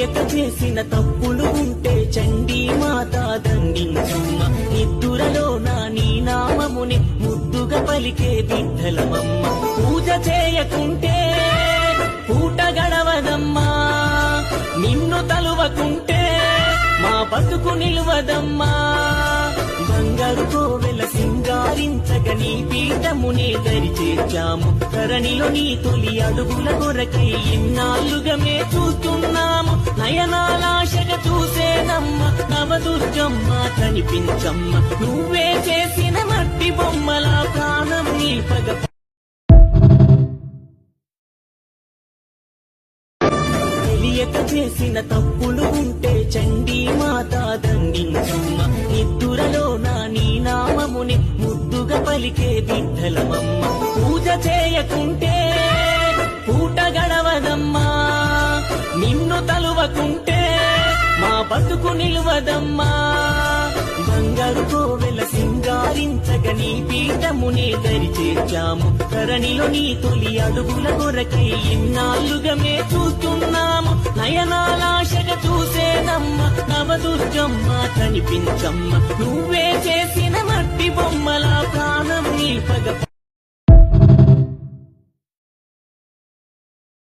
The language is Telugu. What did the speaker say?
తెలియక చేసిన తప్పులు ఉంటే చండీ మాత దండించమ్మ నిద్దురలో నీ నామముని ముద్దుగా పలికే బిడ్డలమమ్మ పూజ చేయకుంటే పూట గడవదమ్మా నిన్ను తలువకుంటే మా బతుకు నిలువదమ్మా బంగారు కోవెల సింగారించగ నీ పీఠమునే దరి చేర్చాము ధరణిలో నీ తొలి అడుగుల కొరకై ఎన్నాళ్ళుగా మే చూస్తున్నాము నయనాలాశగా చూసేనమ్మ నవదుర్గమ్మ కనిపించమ్మ నువ్వే చేసిన మట్టి బొమ్మల ప్రాణం నిల్పగ తెలియక చేసిన తప్పులు ఉంటే చండీ మాత దండించమ్మ నిద్దురలో నీ నామముని ముద్దుగా పలికే బిడ్డలమమ్మ పూజ చేయకుంటే పూట గడవదమ్మా నిన్ను తలువకుంటే మా బతుకు నిలువదమ్మా బంగారు కోవెల సింగారించగ నీ పీఠమునే దరి చేర్చాము ధరణిలో నీ తొలి అడుగుల కొరకై ఎన్నాళ్ళుగా మే చూస్తున్నాము నయనాలాశగా చూసేనమ్మ నవదుర్గమ్మ కనిపించమ్మ నువ్వే చేసిన మట్టి బొమ్మల ప్రాణం నిల్పగ